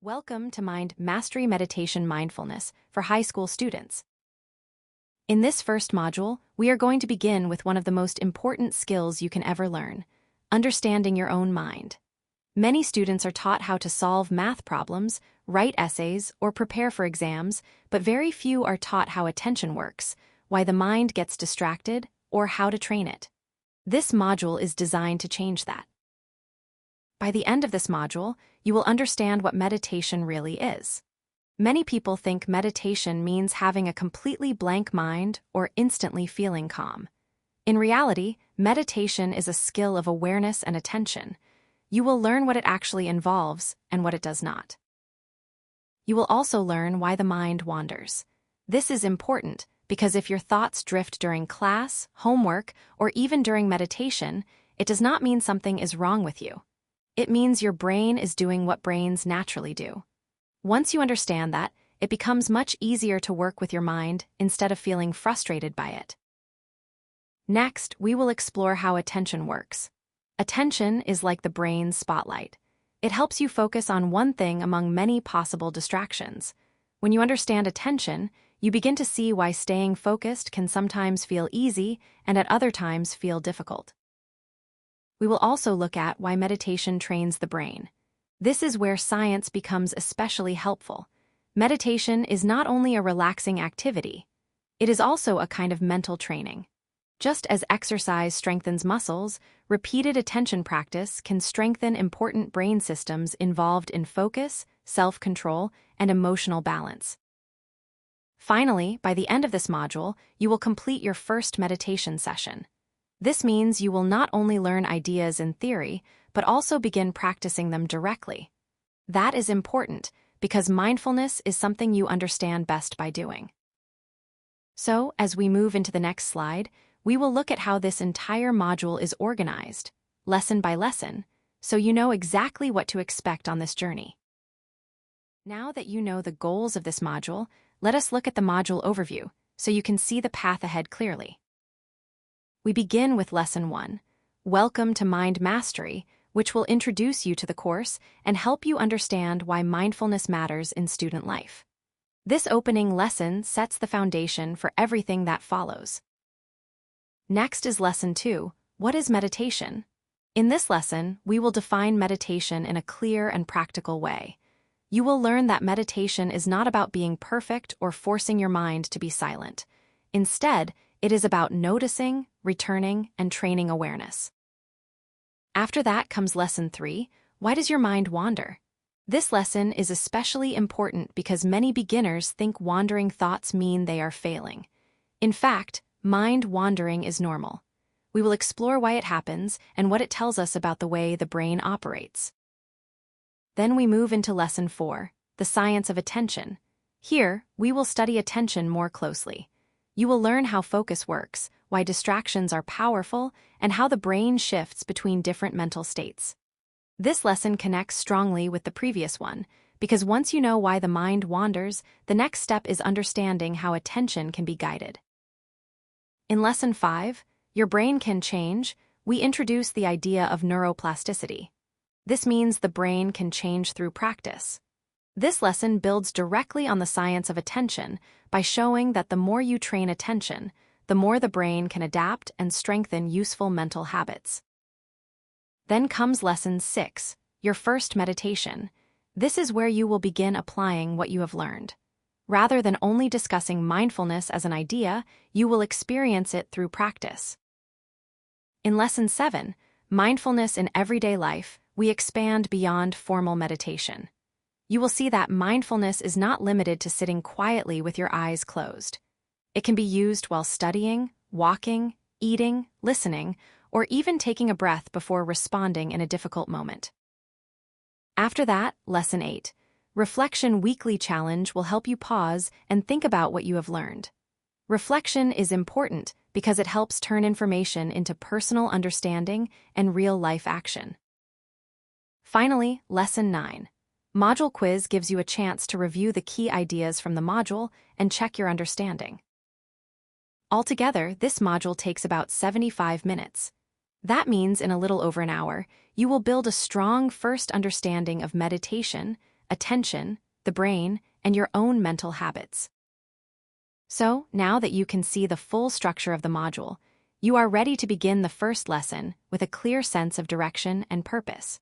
Welcome to Mind Mastery Meditation Mindfulness for high school students. In this first module, we are going to begin with one of the most important skills you can ever learn: understanding your own mind. Many students are taught how to solve math problems, write essays, or prepare for exams, but very few are taught how attention works, why the mind gets distracted, or how to train it. This module is designed to change that. By the end of this module, you will understand what meditation really is. Many people think meditation means having a completely blank mind or instantly feeling calm. In reality, meditation is a skill of awareness and attention. You will learn what it actually involves and what it does not. You will also learn why the mind wanders. This is important because if your thoughts drift during class, homework, or even during meditation, it does not mean something is wrong with you. It means your brain is doing what brains naturally do. Once you understand that, it becomes much easier to work with your mind instead of feeling frustrated by it. Next, we will explore how attention works. Attention is like the brain's spotlight. It helps you focus on one thing among many possible distractions. When you understand attention, you begin to see why staying focused can sometimes feel easy and at other times feel difficult. We will also look at why meditation trains the brain. This is where science becomes especially helpful. Meditation is not only a relaxing activity, it is also a kind of mental training. Just as exercise strengthens muscles, repeated attention practice can strengthen important brain systems involved in focus, self-control, and emotional balance. Finally, by the end of this module, you will complete your first meditation session. This means you will not only learn ideas in theory, but also begin practicing them directly. That is important because mindfulness is something you understand best by doing. So, as we move into the next slide, we will look at how this entire module is organized, lesson by lesson, so you know exactly what to expect on this journey. Now that you know the goals of this module, let us look at the module overview so you can see the path ahead clearly. We begin with Lesson 1, Welcome to Mind Mastery, which will introduce you to the course and help you understand why mindfulness matters in student life. This opening lesson sets the foundation for everything that follows. Next is Lesson 2, What is Meditation? In this lesson, we will define meditation in a clear and practical way. You will learn that meditation is not about being perfect or forcing your mind to be silent. Instead, it is about noticing, returning, and training awareness. After that comes Lesson 3, Why does your mind wander? This lesson is especially important because many beginners think wandering thoughts mean they are failing. In fact, mind wandering is normal. We will explore why it happens and what it tells us about the way the brain operates. Then we move into Lesson 4, The Science of Attention. Here, we will study attention more closely. You will learn how focus works, why distractions are powerful, and how the brain shifts between different mental states. This lesson connects strongly with the previous one, because once you know why the mind wanders, the next step is understanding how attention can be guided. In Lesson 5, Your Brain Can Change, we introduce the idea of neuroplasticity. This means the brain can change through practice. This lesson builds directly on the science of attention by showing that the more you train attention, the more the brain can adapt and strengthen useful mental habits. Then comes Lesson 6, Your First Meditation. This is where you will begin applying what you have learned. Rather than only discussing mindfulness as an idea, you will experience it through practice. In Lesson 7, Mindfulness in Everyday Life, we expand beyond formal meditation. You will see that mindfulness is not limited to sitting quietly with your eyes closed. It can be used while studying, walking, eating, listening, or even taking a breath before responding in a difficult moment. After that, Lesson 8, Reflection Weekly Challenge will help you pause and think about what you have learned. Reflection is important because it helps turn information into personal understanding and real-life action. Finally, Lesson 9. Module Quiz gives you a chance to review the key ideas from the module and check your understanding. Altogether, this module takes about 75 minutes. That means in a little over an hour, you will build a strong first understanding of meditation, attention, the brain, and your own mental habits. So, now that you can see the full structure of the module, you are ready to begin the first lesson with a clear sense of direction and purpose.